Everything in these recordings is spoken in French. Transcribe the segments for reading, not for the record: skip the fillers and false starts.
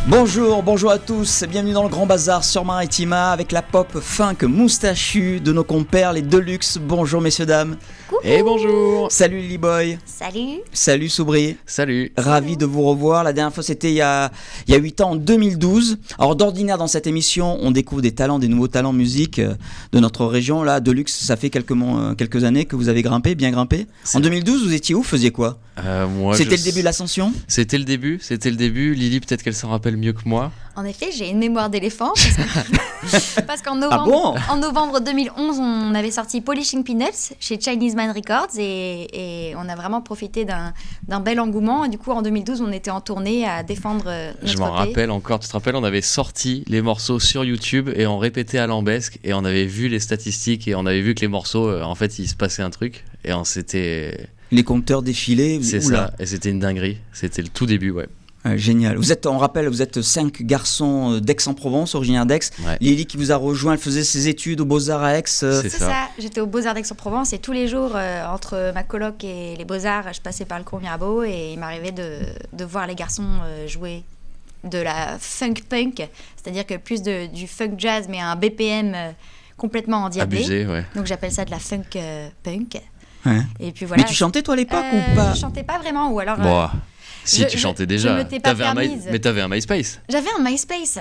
Bonjour à tous, bienvenue dans le Grand Bazar sur Maritima avec la pop funk moustachue de nos compères les Deluxe. Bonjour messieurs dames. Coucou. Et bonjour. Salut Lily Boy. Salut Soubri. Salut. Ravi de vous revoir. La dernière fois c'était il y a 8 ans, en 2012. Alors d'ordinaire dans cette émission on découvre des nouveaux talents musique de notre région. Là Deluxe, ça fait quelques années que vous avez bien grimpé. En 2012 vous étiez où, faisiez quoi? C'était le début de l'ascension? C'était le début. Lily, peut-être qu'elle s'en rappelle mieux que moi. En effet, j'ai une mémoire d'éléphant parce qu'en novembre 2011, on avait sorti Polishing Peanuts chez Chinese Man Records et on a vraiment profité d'un bel engouement. Et du coup, en 2012, on était en tournée à défendre notre Je m'en rappelle encore. Tu te rappelles, on avait sorti les morceaux sur YouTube et on répétait à Lambesque et on avait vu les statistiques et on avait vu que les morceaux, en fait, il se passait un truc et on s'était... Les compteurs défilaient. C'est ça, et c'était une dinguerie. C'était le tout début, ouais. Génial. On rappelle, vous êtes 5 garçons d'Aix-en-Provence, originaires d'Aix. Ouais. Lily qui vous a rejoint, elle faisait ses études aux Beaux-Arts à Aix. C'est ça. J'étais aux Beaux-Arts d'Aix-en-Provence et tous les jours, entre ma coloc et les Beaux-Arts, je passais par le cours Mirabeau et il m'arrivait de voir les garçons jouer de la funk punk, c'est-à-dire que plus du funk jazz mais à un BPM complètement endiablé. Abusé, ouais. Donc j'appelle ça de la funk punk. Ouais. Et puis voilà. Mais tu chantais toi à l'époque ou pas? Je chantais pas vraiment, ou alors... Si, tu chantais déjà. Je m'étais pas permise. Mais t'avais un MySpace. J'avais un MySpace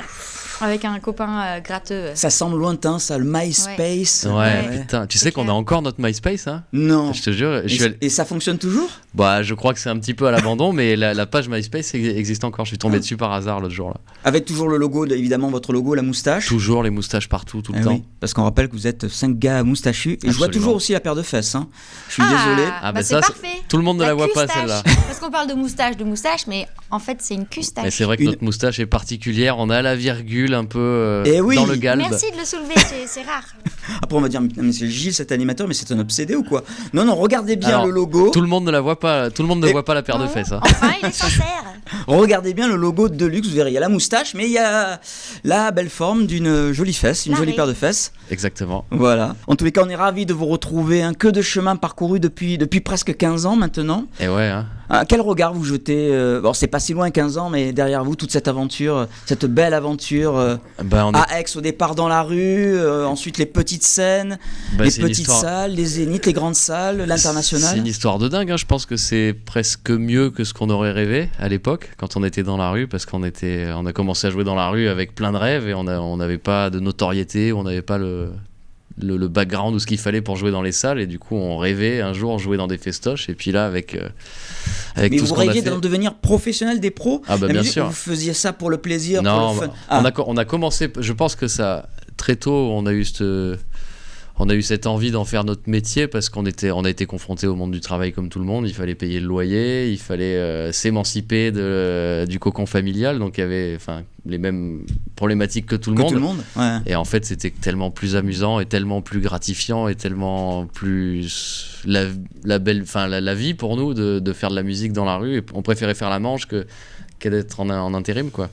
avec un copain gratteux. Ça semble lointain, ça, le MySpace. Ouais. Putain. Tu sais qu'on a encore notre MySpace, hein? Non. Je te jure. Et ça fonctionne toujours? Je crois que c'est un petit peu à l'abandon, mais la page MySpace existe encore. Je suis tombé dessus par hasard l'autre jour là. Avec toujours le logo, évidemment votre logo, la moustache. Toujours les moustaches partout, tout le temps. Oui, parce qu'on rappelle que vous êtes 5 gars moustachus. Et Absolument. Je vois toujours aussi la paire de fesses. Hein. Je suis désolé. C'est ça, parfait. Tout le monde ne la voit pas celle-là. Parce qu'on parle de moustache, mais en fait c'est une custache. Mais c'est vrai que notre moustache est particulière. On a la virgule un peu dans le galbe. Merci de le soulever, c'est rare. Après on va dire, mais c'est Gilles cet animateur, mais c'est un obsédé ou quoi? Non, regardez bien le logo. Tout le monde ne la voit pas. Tout le monde ne voit pas la paire de fesses. Hein. Enfin, il est sincère. Regardez bien le logo de Deluxe, vous verrez, il y a la moustache, mais il y a la belle forme d'une jolie fesse, une jolie paire de fesses. Exactement. Voilà. En tous les cas, on est ravis de vous retrouver. Que de chemin parcouru depuis presque 15 ans maintenant. Et ouais, hein. Quel regard vous jetez c'est pas si loin, 15 ans, mais derrière vous, toute cette aventure, cette belle aventure à Aix, au départ dans la rue, ensuite les petites scènes, les petites salles, les zéniths, les grandes salles, l'international. C'est une histoire de dingue, hein. Je pense que c'est presque mieux que ce qu'on aurait rêvé à l'époque, quand on était dans la rue, parce qu'on a commencé à jouer dans la rue avec plein de rêves et on n'avait pas de notoriété, on n'avait pas le background ou ce qu'il fallait pour jouer dans les salles, et du coup on rêvait un jour jouer dans des festoches, et puis là avec tout ce qu'on a fait. Mais vous rêviez d'en devenir professionnel des pros? Bien sûr. Vous faisiez ça pour le plaisir, non, pour le fun? On a commencé, je pense que ça très tôt on a eu cette envie d'en faire notre métier, parce qu'on a été confronté au monde du travail comme tout le monde. Il fallait payer le loyer, il fallait s'émanciper du cocon familial, donc il y avait les mêmes problématiques que tout le monde. Ouais. Et en fait, c'était tellement plus amusant et tellement plus gratifiant et tellement plus la vie pour nous de faire de la musique dans la rue. Et on préférait faire la manche qu'à d'être en intérim, quoi.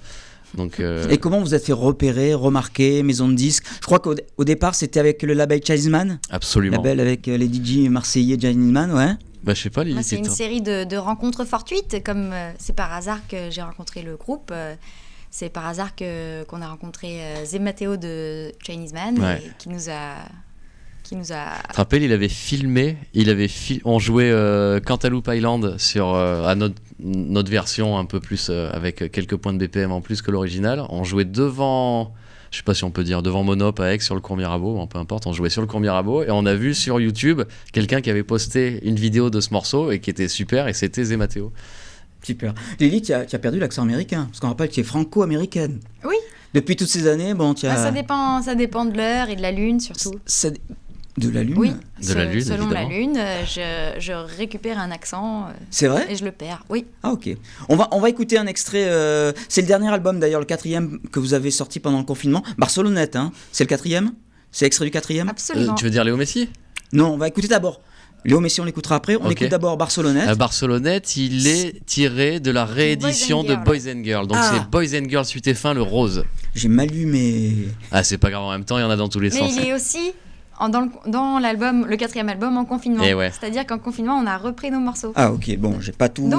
Donc, Et comment vous êtes fait repérer, remarquer, maison de disques? Je crois qu'au départ c'était avec le label Chinese Man. Absolument. Label avec les DJ marseillais Chinese Man, ouais. Je sais pas, Lily. C'est une série de rencontres fortuites, comme c'est par hasard que j'ai rencontré le groupe. C'est par hasard qu'on a rencontré Zé Matteo de Chinese Man, qui nous a... Tu te rappelles, il avait filmé, on jouait Cantaloupe Island à notre version un peu plus, avec quelques points de BPM en plus que l'original. On jouait devant, je sais pas si on peut dire, devant Monop à Aix sur le cours Mirabeau, peu importe, on jouait sur le cours Mirabeau, et on a vu sur YouTube quelqu'un qui avait posté une vidéo de ce morceau et qui était super, et c'était Zé Matteo. Super. Lily, tu as perdu l'accent américain, parce qu'on rappelle que tu es franco-américaine. Oui. Depuis toutes ces années, ça dépend de l'heure et de la lune surtout. De la lune? Oui, selon évidemment. La lune, je récupère un accent. C'est vrai? Et je le perds, oui. Ah, ok. On va écouter un extrait. C'est le dernier album d'ailleurs, le 4e que vous avez sorti pendant le confinement. Barcelonnette, hein. C'est le 4e? C'est extrait du 4e? Absolument. Tu veux dire Léo Messi? Non, on va écouter d'abord Léo Messi, on l'écoutera après. On écoute d'abord Barcelonnette. Barcelonnette, il est tiré de la réédition de Boys and Girls. Donc c'est Boys and Girls suite et fin, le rose. J'ai mal lu, mais... C'est pas grave, en même temps, il y en a dans tous les sens. Mais il est aussi dans l'album, le 4e album, en confinement. Et ouais. C'est-à-dire qu'en confinement, on a repris nos morceaux. Ah ok, bon, j'ai pas tout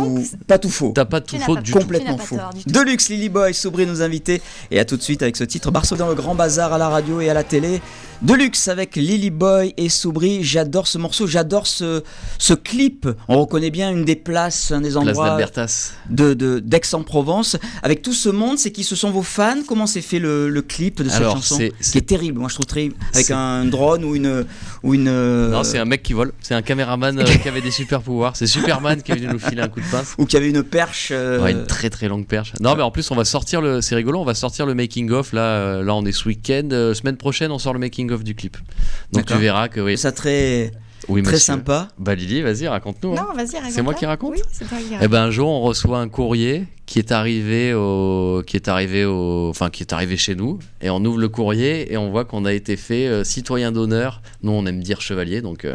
faux. T'as pas tout Tu n'as faux pas du tout. tout. Complètement Tu n'as pas faux. tort du tout. Deluxe, Lily Boy, Soubry nous invités. Et à tout de suite avec ce titre, Barceau dans le Grand Bazar à la radio et à la télé. Deluxe avec Lily Boy et Soubry. J'adore ce morceau, j'adore ce clip. On reconnaît bien une des places, un des Place endroits d'Albertas. d'Aix-en-Provence. Avec tout ce monde, c'est qui ce sont vos fans? Comment s'est fait le clip de cette Alors, chanson c'est- qui est terrible, moi je trouve terrible. Avec c'est- un drone ou une Non, c'est un mec qui vole. C'est un caméraman qui avait des super pouvoirs. C'est Superman qui est venu nous filer un coup de pince. ou qui avait une perche. Ouais, une très très longue perche. Non, mais en plus, on va sortir c'est rigolo, on va sortir le making of. Là, on est ce week-end. Semaine prochaine, on sort le making of du clip. Donc D'accord. tu verras que oui. Ça très Oui, très monsieur. sympa. Bah Lily, vas-y, raconte-nous. hein. Non, vas-y, raconte. C'est moi qui raconte Oui, c'est toi qui raconte. Eh ben un jour, on reçoit un courrier qui est arrivé chez nous, et on ouvre le courrier et on voit qu'on a été fait citoyen d'honneur. Nous, on aime dire chevalier, donc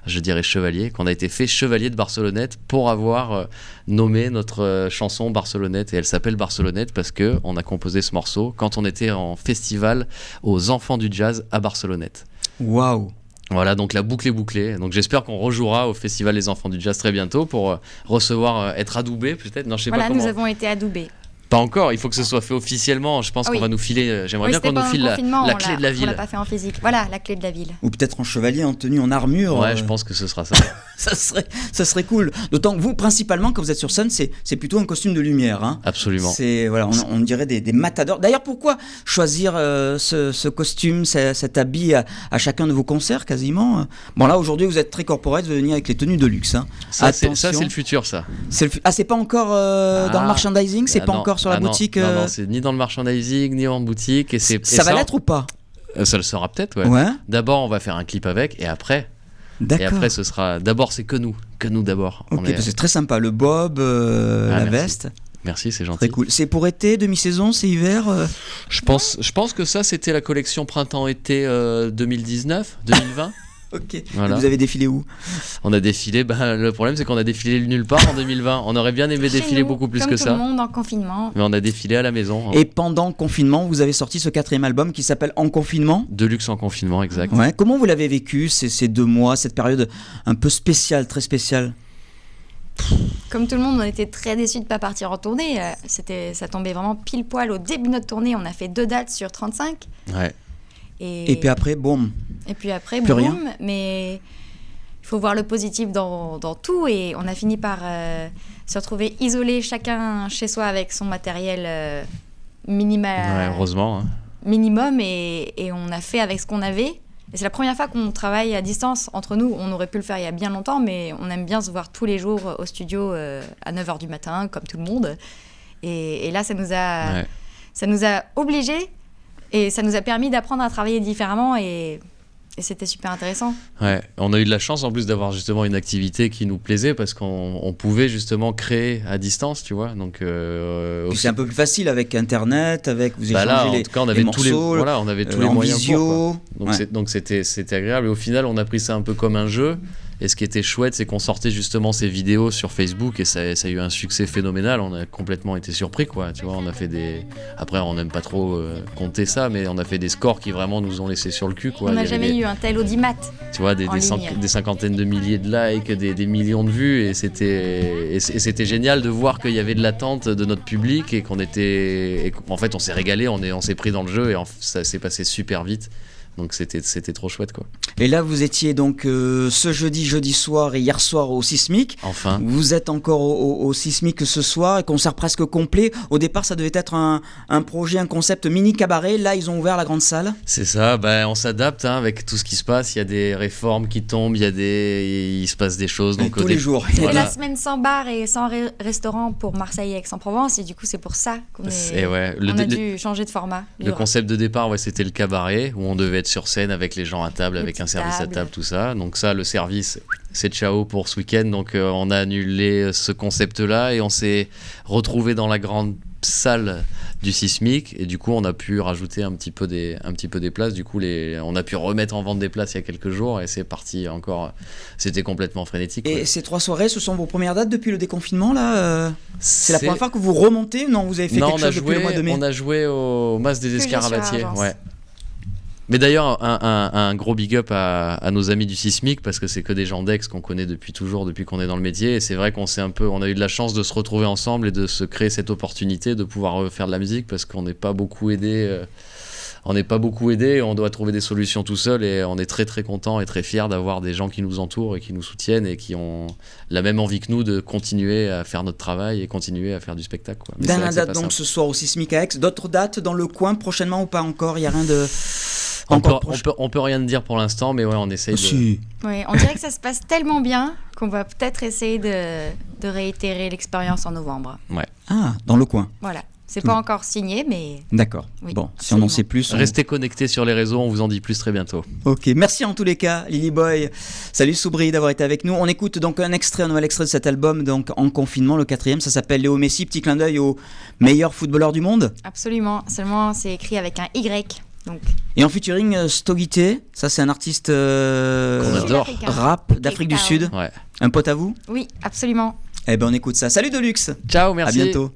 je dirais chevalier, qu'on a été fait chevalier de Barcelonnette pour avoir nommé notre chanson Barcelonnette, et elle s'appelle Barcelonnette parce que on a composé ce morceau quand on était en festival aux Enfants du Jazz à Barcelonnette. Waouh. Voilà, donc la boucle est bouclée. Donc j'espère qu'on rejouera au Festival des Enfants du Jazz très bientôt pour recevoir, être adoubé peut-être. Non, je sais Voilà, pas comment. nous avons été adoubés. Pas encore, il faut que ce soit fait officiellement. Je pense Ah qu'on oui. va nous filer. J'aimerais Oui, bien c'était qu'on nous pendant file le confinement, la on clé l'a- de la On l'a ville. pas fait en physique. Voilà, la clé de la ville. Ou peut-être en chevalier, en tenue, en armure. Ouais, je pense que ce sera ça. ça serait cool. D'autant que vous, principalement, quand vous êtes sur scène, c'est plutôt un costume de lumière. Hein. Absolument. C'est voilà, on dirait des matadors. D'ailleurs, pourquoi choisir ce costume, cet habit à chacun de vos concerts quasiment? Bon là, aujourd'hui, vous êtes très corporate, vous venez avec les tenues de luxe. Hein. Ça, c'est Attention. le futur, ça. C'est pas encore dans le merchandising, c'est pas non. encore sur la Ah non. boutique. Non, c'est ni dans le merchandising, ni en boutique. Et ça va l'être ou pas? Ça le sera peut-être, ouais. Ouais. D'abord, on va faire un clip avec, et après, D'accord. ce sera. D'abord, c'est que nous d'abord. Ok, parce que c'est très sympa. Le bob, la merci. veste, Merci, c'est gentil. très cool. C'est pour été, demi-saison, c'est hiver. Je pense que ça, c'était la collection printemps-été 2019, 2020. Ok. Voilà. Et vous avez défilé où? On a défilé, le problème c'est qu'on a défilé nulle part en 2020. On aurait bien aimé Chez défiler nous, beaucoup plus comme que tout ça. le monde en confinement. Mais on a défilé à la maison. Et pendant le confinement, vous avez sorti ce 4e album qui s'appelle En confinement. Deluxe en confinement, exact. Ouais. Comment vous l'avez vécu ces 2 mois, cette période un peu spéciale, très spéciale? Comme tout le monde, on était très déçus de ne pas partir en tournée. Ça tombait vraiment pile poil au début de notre tournée. On a fait 2 dates sur 35. Ouais. Et puis après, boum. Et puis après, plus boum. rien. Mais il faut voir le positif dans tout. Et on a fini par se retrouver isolés, chacun chez soi avec son matériel minimal, Ouais, heureusement. hein. minimum. Et on a fait avec ce qu'on avait. Et c'est la première fois qu'on travaille à distance entre nous. On aurait pu le faire il y a bien longtemps, mais on aime bien se voir tous les jours au studio à 9h du matin, comme tout le monde. Et là, ça nous a obligés et ça nous a permis d'apprendre à travailler différemment. Et c'était super intéressant. Ouais, on a eu de la chance en plus d'avoir justement une activité qui nous plaisait parce qu'on pouvait justement créer à distance, tu vois. Donc Puis c'est un peu plus facile avec Internet, avec vous échangez là, en les, tout cas, on les avait morceaux, on avait tous les en moyens visio. pour, quoi. Ouais. Donc c'était agréable. Et au final, on a pris ça un peu comme un jeu. Et ce qui était chouette, c'est qu'on sortait justement ces vidéos sur Facebook et ça a eu un succès phénoménal. On a complètement été surpris, quoi. Tu vois, on a fait des. Après, on n'aime pas trop compter ça, mais on a fait des scores qui vraiment nous ont laissé sur le cul, quoi. On Il y n'a avait jamais eu un tel audimat. tu vois, des ligne. cinquantaines de milliers de likes, des millions de vues, et c'était génial de voir qu'il y avait de l'attente de notre public et en fait on s'est régalé, on s'est pris dans le jeu et ça s'est passé super vite. Donc c'était trop chouette, quoi. Et là, vous étiez donc ce jeudi soir et hier soir au Sismic. Enfin. Vous êtes encore au Sismic ce soir, et concert presque complet. Au départ, ça devait être un projet, un concept mini cabaret. Là, ils ont ouvert la grande salle. C'est ça, on s'adapte avec tout ce qui se passe. Il y a des réformes qui tombent, il se passe des choses. Donc tous les jours. C'était Voilà. la semaine sans bar et sans restaurant pour Marseille et Aix-en-Provence. Et du coup, c'est pour ça qu'on a dû changer de format. Le concept de départ, c'était le cabaret où on devait être sur scène avec les gens à table, avec un service à table, tout ça. Donc ça, le service, c'est ciao pour ce week-end. Donc on a annulé ce concept-là et on s'est retrouvé dans la grande salle du Sismic. Et du coup, on a pu rajouter un petit peu des places. Du coup, on a pu remettre en vente des places il y a quelques jours et c'est parti encore. C'était complètement frénétique. Et ces 3 soirées, ce sont vos premières dates depuis le déconfinement, là C'est la première fois que vous remontez? Non, vous avez fait quelque chose depuis le mois de mai? On a joué au Mas des Escarabatiers. Ouais. Mais d'ailleurs, un gros big up à nos amis du Sismic, parce que c'est que des gens d'Aix qu'on connaît depuis toujours, depuis qu'on est dans le métier. Et c'est vrai qu'on on a eu de la chance de se retrouver ensemble et de se créer cette opportunité de pouvoir faire de la musique, parce qu'on n'est pas beaucoup aidé. On doit trouver des solutions tout seul, et on est très très content et très fiers d'avoir des gens qui nous entourent et qui nous soutiennent et qui ont la même envie que nous de continuer à faire notre travail et continuer à faire du spectacle, quoi. Mais Dernière c'est vrai date que c'est pas donc simple. ce soir au Sismic à Aix. D'autres dates dans le coin prochainement ou pas encore? Il n'y a rien de... On encore peut rien dire pour l'instant, mais ouais, on essaye de... Si. Oui, on dirait que ça se passe tellement bien qu'on va peut-être essayer de réitérer l'expérience en novembre. Ah, dans le coin. Voilà. C'est pas encore signé, mais D'accord. Oui, Bon, si on en absolument. sait plus... on- Restez connectés sur les réseaux, on vous en dit plus très bientôt. Ok, merci en tous les cas, Lily Boy. Salut Soubri d'avoir été avec nous. On écoute donc un nouvel extrait de cet album, donc en confinement, le 4e. Ça s'appelle Léo Messi, petit clin d'œil au meilleur footballeur du monde. absolument. Seulement, c'est écrit avec un Y. Donc, Et en featuring Stogité, ça c'est un artiste Qu'on adore. Sud-Africain. rap d'Afrique du Cape Sud. Ouais. Un pote à vous? Oui, absolument. Eh ben on écoute ça. Salut Deluxe. Ciao, merci. À bientôt.